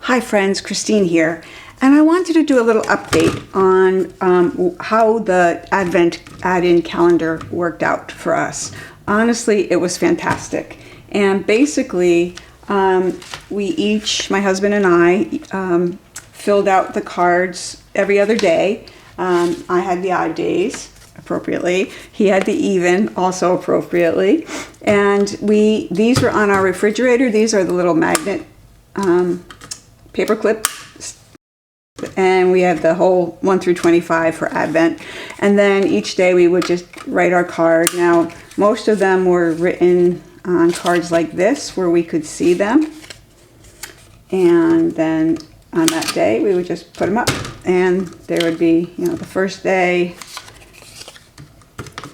Hi friends, Christine here, and I wanted to do a little update on how the Advent add-in calendar worked out for us. Honestly, it was fantastic, and basically we each, my husband and I, filled out the cards every other day. I had the odd days appropriately. He had the even also appropriately, and these were on our refrigerator. These are the little magnet paper clips, and we have the whole 1 through 25 for Advent, and then each day we would just write our card. Now most of them were written on cards like this where we could see them, and then on that day we would just put them up, and there would be, you know, the first day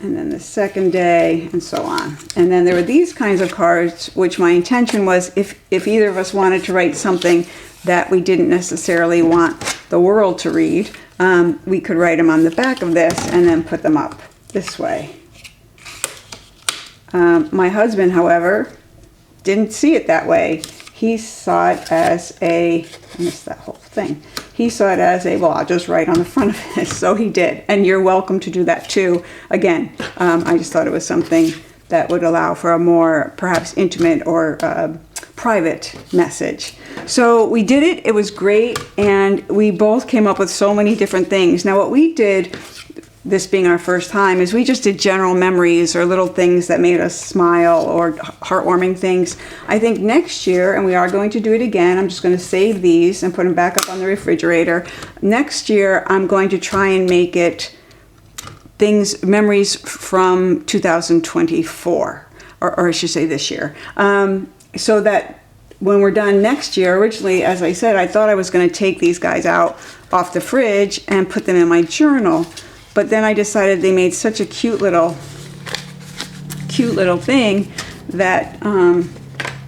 and then the second day and so on. And then there were these kinds of cards, which my intention was if either of us wanted to write something that we didn't necessarily want the world to read, we could write them on the back of this and then put them up this way. My husband, however, didn't see it that way. He saw it as I missed that whole thing. He saw it as well, I'll just write on the front of it. So he did, and you're welcome to do that too. Again, I just thought it was something that would allow for a more perhaps intimate or private message. So we did it. It was great, and we both came up with so many different things. Now what we did, this being our first time, is we just did general memories or little things that made us smile or heartwarming things. I think next year, and we are going to do it again, I'm just going to save these and put them back up on the refrigerator. Next year I'm going to try and make it memories from 2024, or I should say this year, so that when we're done next year, originally, as I said, I thought I was going to take these guys out off the fridge and put them in my journal. But then I decided they made such a cute little thing that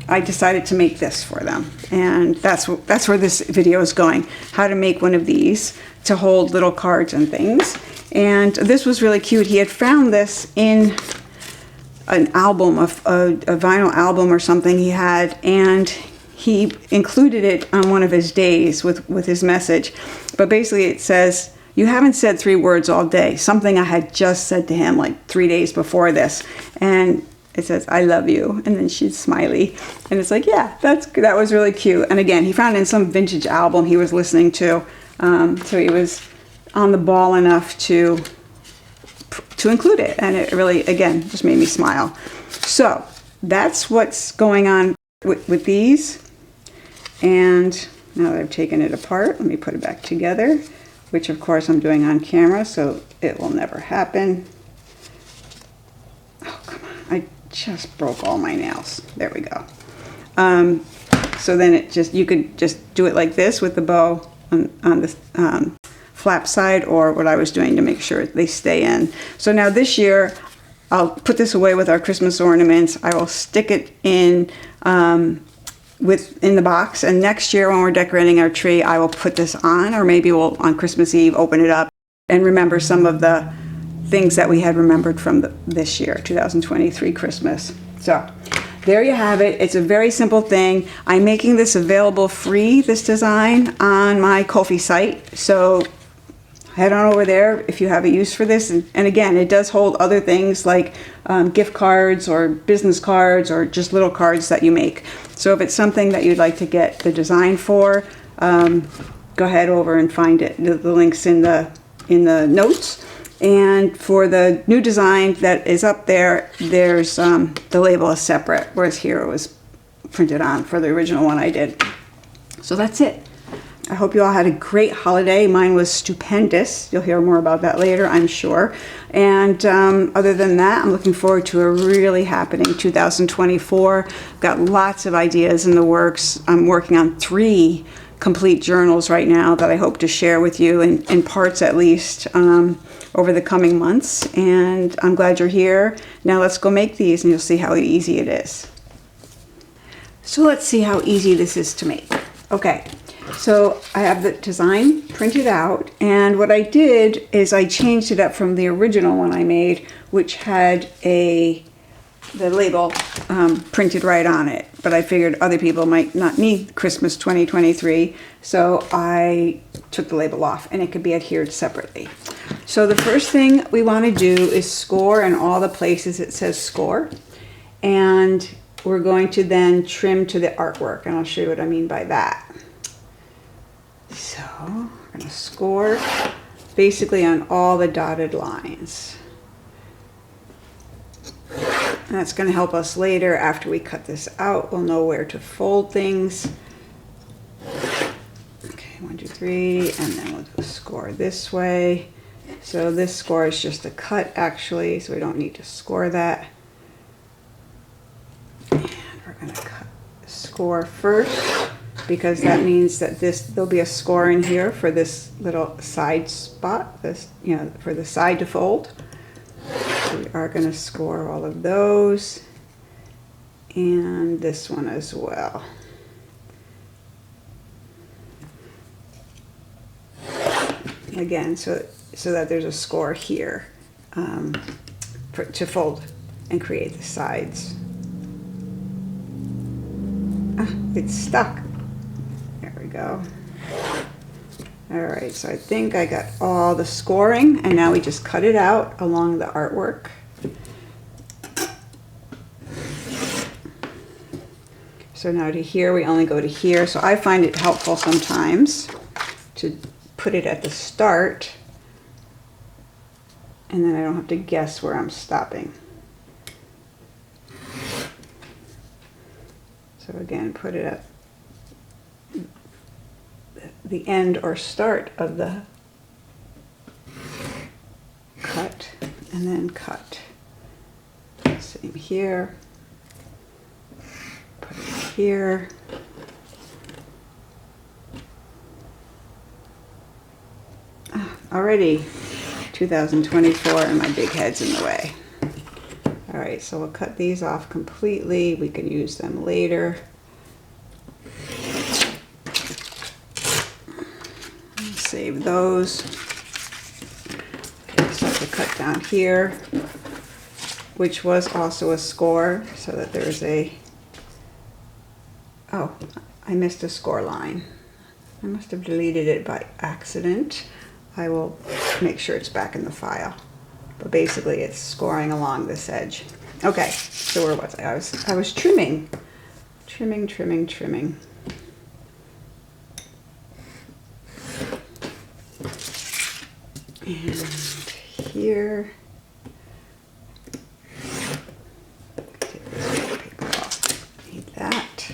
I decided to make this for them. And that's where this video is going, how to make one of these to hold little cards and things. And this was really cute. He had found this in an album, a vinyl album or something he had, and he included it on one of his days with his message. But basically it says, "You haven't said 3 words all day," something I had just said to him like 3 days before this. And it says, "I love you," and then she's smiley. And it's like, yeah, that was really cute. And again, he found it in some vintage album he was listening to. So he was on the ball enough to include it. And it really, again, just made me smile. So that's what's going on with these. And now that I've taken it apart, let me put it back together, which of course I'm doing on camera, so it will never happen. Oh, come on, I just broke all my nails. There we go. So then you could just do it like this with the bow on the flap side, or what I was doing to make sure they stay in. So now this year, I'll put this away with our Christmas ornaments. I will stick it in the box, and next year when we're decorating our tree, I will put this on, or maybe we'll on Christmas Eve open it up and remember some of the things that we had remembered from this year, 2023 Christmas. So there you have it. It's a very simple thing. I'm making this available free, this design, on my Ko-fi site. So head on over there if you have a use for this. And again, it does hold other things like gift cards or business cards or just little cards that you make. So if it's something that you'd like to get the design for, go ahead over and find it. The link's in the notes. And for the new design that is up there, there's the label is separate, whereas here it was printed on for the original one I did. So that's it. I hope you all had a great holiday. Mine was stupendous. You'll hear more about that later, I'm sure. And other than that, I'm looking forward to a really happening 2024. I've got lots of ideas in the works. I'm working on 3 complete journals right now that I hope to share with you, in parts at least, over the coming months. And I'm glad you're here. Now let's go make these, and you'll see how easy it is. So let's see how easy this is to make. Okay. So I have the design printed out, and what I did is I changed it up from the original one I made, which had the label printed right on it. but I figured other people might not need Christmas 2023, so I took the label off, and it could be adhered separately. So the first thing we want to do is score in all the places it says score, and we're going to then trim to the artwork, and I'll show you what I mean by that. So we're going to score basically on all the dotted lines. And that's going to help us later after we cut this out. We'll know where to fold things. Okay, 1, 2, 3, and then we'll do a score this way. So this score is just a cut actually, so we don't need to score that. And we're going to cut score first, because that means that there'll be a score in here for this little side spot, this, you know, for the side to fold. So we are going to score all of those, and this one as well. Again, so that there's a score here to fold and create the sides. Ah, it's stuck. There we go. All right, so I think I got all the scoring, and now we just cut it out along the artwork. So now to here, we only go to here. So I find it helpful sometimes to put it at the start, and then I don't have to guess where I'm stopping. So again, put it at the end or start of the cut, and then cut. Same here. Put it here. Already 2024 and my big head's in the way. All right, so we'll cut these off completely. We can use them later. Save those. Okay, so to cut down here, which was also a score, so that there's a, oh, I missed a score line. I must have deleted it by accident. I will make sure it's back in the file. But basically it's scoring along this edge. Okay, so where was I? I was trimming. Trimming. And here, take this paper off. Need that.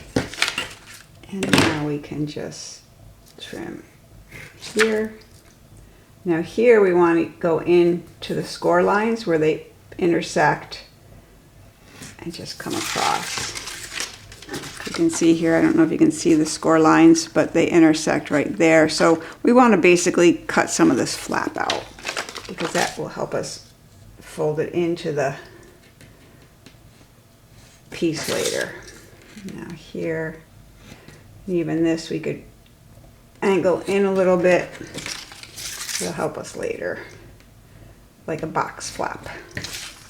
And now we can just trim here. Now here we want to go into the score lines where they intersect and just come across. You can see here, I don't know if you can see the score lines, but they intersect right there. So we want to basically cut some of this flap out, because that will help us fold it into the piece later. Now here, even this we could angle in a little bit. It'll help us later, like a box flap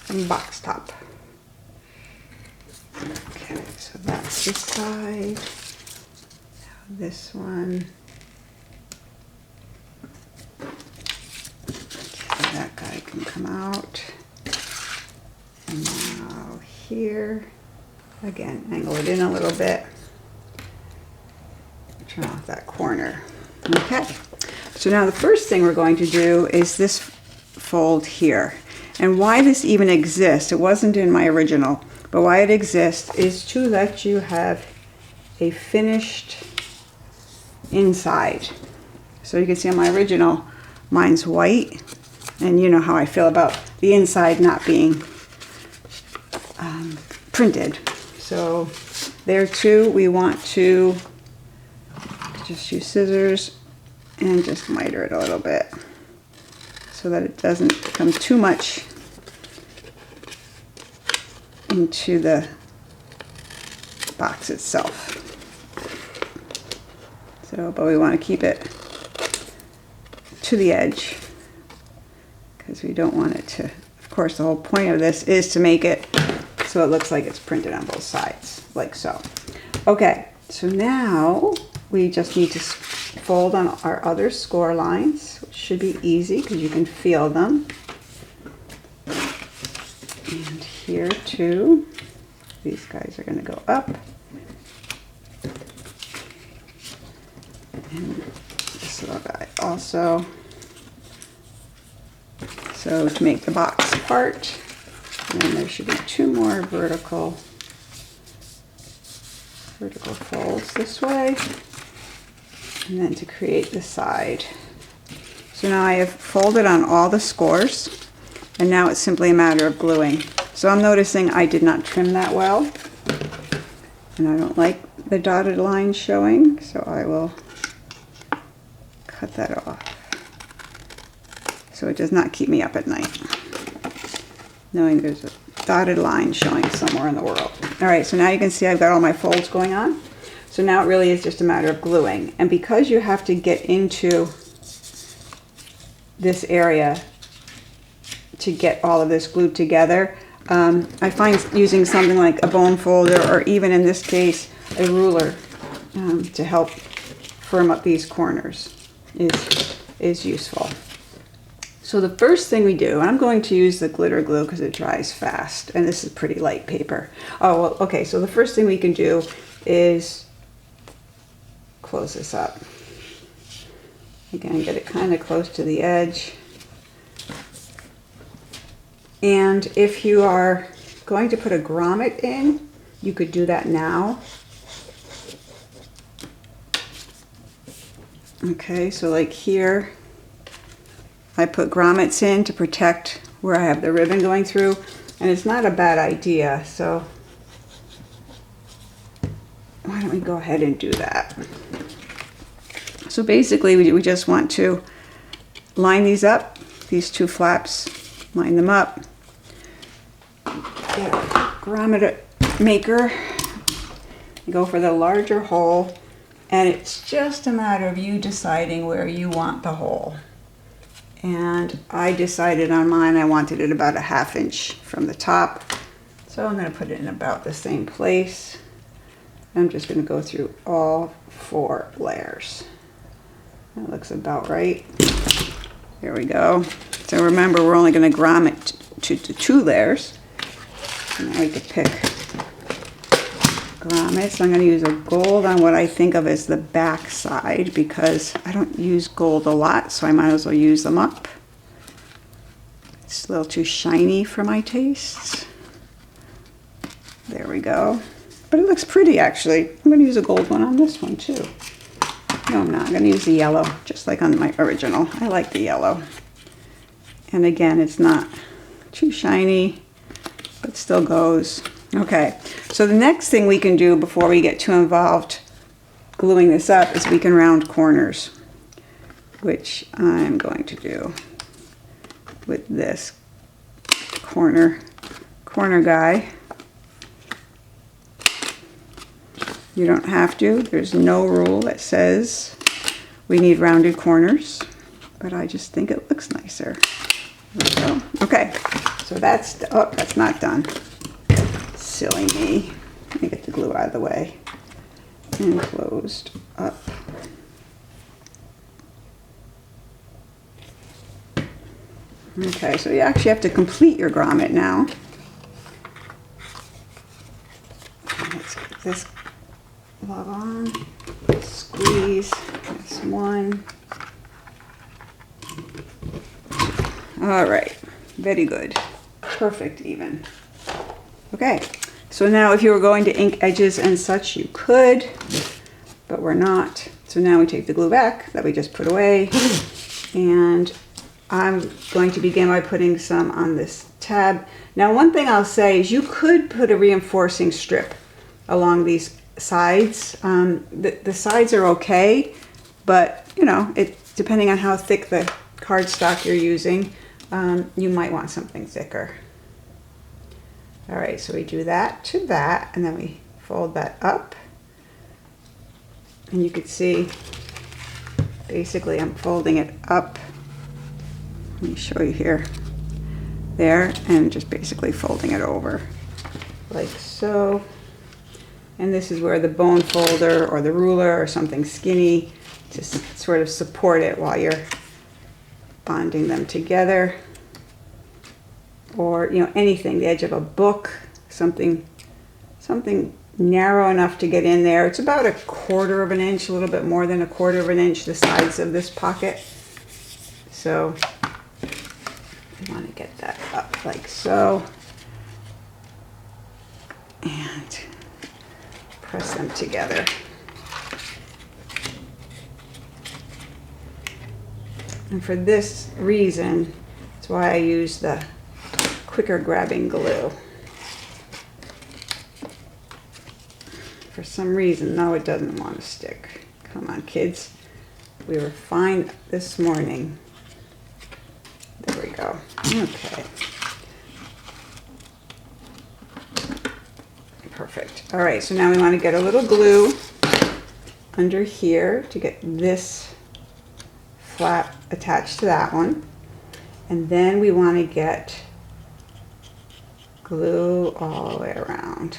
and box top. Okay, so that's this side. Now this one. Okay, that guy can come out. And now here, again, angle it in a little bit. Trim off that corner. Okay. So now the first thing we're going to do is this fold here. And why this even exists, it wasn't in my original, but why it exists is to let you have a finished inside. So you can see on my original, mine's white, and you know how I feel about the inside not being printed. So there too, we want to just use scissors and just miter it a little bit so that it doesn't come too much into the box itself. So, but we want to keep it to the edge because we don't want it to, of course the whole point of this is to make it so it looks like it's printed on both sides, like so. Okay, so now we just need to fold on our other score lines, which should be easy because you can feel them. And here too, these guys are going to go up. And this little guy also. So to make the box part, and then there should be 2 more vertical folds this way, and then to create the side. So now I have folded on all the scores, and now it's simply a matter of gluing. So I'm noticing I did not trim that well, and I don't like the dotted line showing, so I will cut that off. So it does not keep me up at night, knowing there's a dotted line showing somewhere in the world. All right, so now you can see I've got all my folds going on. So now it really is just a matter of gluing. And because you have to get into this area to get all of this glued together, I find using something like a bone folder, or even in this case, a ruler, to help firm up these corners is useful. So the first thing we do, and I'm going to use the glitter glue because it dries fast, and this is pretty light paper. Oh, well, okay, so the first thing we can do is close this up. Again, get it kind of close to the edge. And if you are going to put a grommet in, you could do that now. Okay, so like here, I put grommets in to protect where I have the ribbon going through, and it's not a bad idea, so why don't we go ahead and do that. So basically we just want to line these up, these 2 flaps, line them up, get a grommet maker, go for the larger hole, and it's just a matter of you deciding where you want the hole. And I decided on mine, I wanted it about a 1/2 inch from the top. So I'm going to put it in about the same place. I'm just going to go through all 4 layers. That looks about right. There we go. So remember, we're only going to grommet to 2 layers. And now we could pick grommets. I'm going to use a gold on what I think of as the back side because I don't use gold a lot, so I might as well use them up. It's a little too shiny for my tastes. There we go. But it looks pretty, actually. I'm going to use a gold one on this one too. No, I'm not. I'm going to use the yellow, just like on my original. I like the yellow. And again, it's not too shiny, but still goes. Okay, so the next thing we can do before we get too involved gluing this up is we can round corners, which I'm going to do with this corner guy. You don't have to. There's no rule that says we need rounded corners, but I just think it looks nicer. There we go. Okay, so that's not done. Silly me. Let me get the glue out of the way. And closed up. Okay, so you actually have to complete your grommet now. Let's get this glove on. Squeeze this one. All right, very good. Perfect even. Okay, so now if you were going to ink edges and such, you could, but we're not. So now we take the glue back that we just put away, and I'm going to begin by putting some on this tab. Now, one thing I'll say is you could put a reinforcing strip along these sides. The sides are okay, but you know, depending on how thick the cardstock you're using, you might want something thicker. All right, so we do that to that, and then we fold that up. And you can see, basically I'm folding it up. Let me show you here. There, and just basically folding it over like so. And this is where the bone folder or the ruler or something skinny to sort of support it while you're bonding them together. Or, anything, the edge of a book, something narrow enough to get in there. It's about 1/4 of an inch, a little bit more than 1/4 of an inch, the size of this pocket. So you want to get that up like so. And press them together. And for this reason, that's why I use the quicker grabbing glue. For some reason, no, it doesn't want to stick. Come on, kids. We were fine this morning. There we go. Okay. Perfect. All right, so now we want to get a little glue under here to get this flap attached to that one. And then we want to get glue all the way around.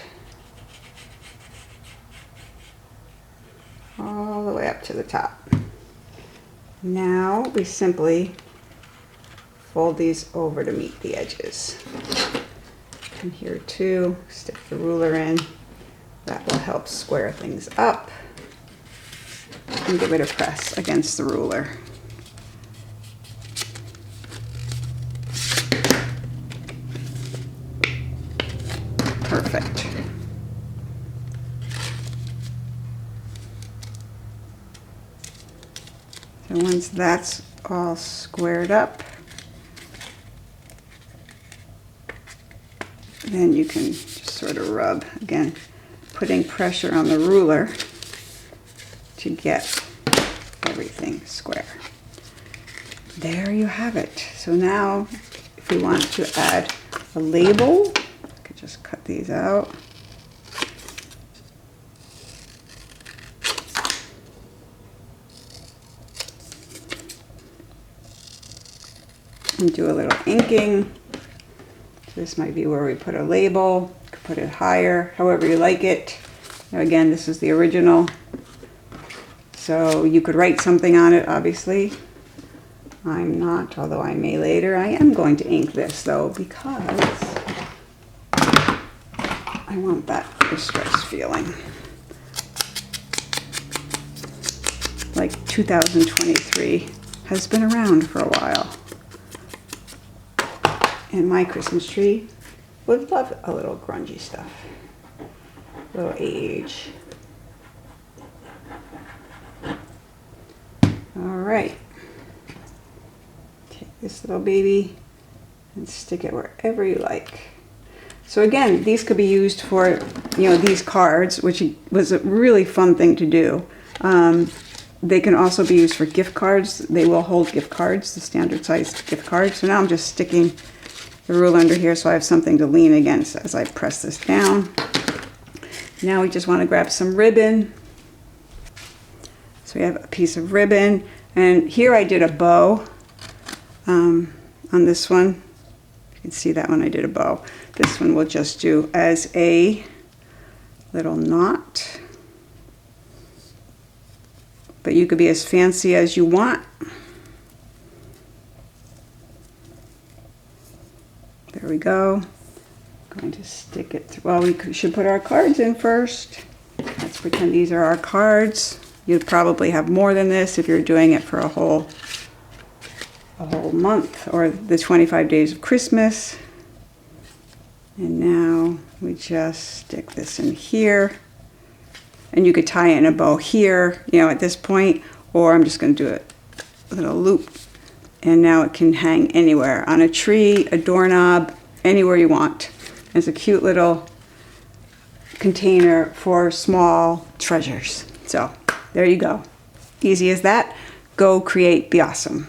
All the way up to the top. Now we simply fold these over to meet the edges. And here too, stick the ruler in. That will help square things up. And give it a press against the ruler. Perfect. So once that's all squared up, then you can just sort of rub, again, putting pressure on the ruler to get everything square. There you have it. So now, if we want to add a label, I could just cut these out. And do a little inking. This might be where we put a label. You could put it higher, however you like it. Now again, this is the original. So you could write something on it, obviously. I'm not, although I may later. I am going to ink this though, because I want that distress feeling. Like 2023 has been around for a while. And my Christmas tree would love a little grungy stuff, a little age. All right, take this little baby and stick it wherever you like. So again, these could be used for, these cards, which was a really fun thing to do. They can also be used for gift cards. They will hold gift cards, the standard sized gift cards. So now I'm just sticking the ruler under here so I have something to lean against as I press this down. Now we just want to grab some ribbon. So we have a piece of ribbon, and here I did a bow on this one. You can see that one I did a bow. This one we'll just do as a little knot. But you could be as fancy as you want. There we go. I'm going to stick it through. Well, we should put our cards in first. Let's pretend these are our cards. You'd probably have more than this if you're doing it for a whole month or the 25 days of Christmas. And now we just stick this in here. And you could tie it in a bow here, at this point, or I'm just going to do a little loop. And now it can hang anywhere, on a tree, a doorknob, anywhere you want. It's a cute little container for small treasures. So there you go. Easy as that. Go create, be awesome.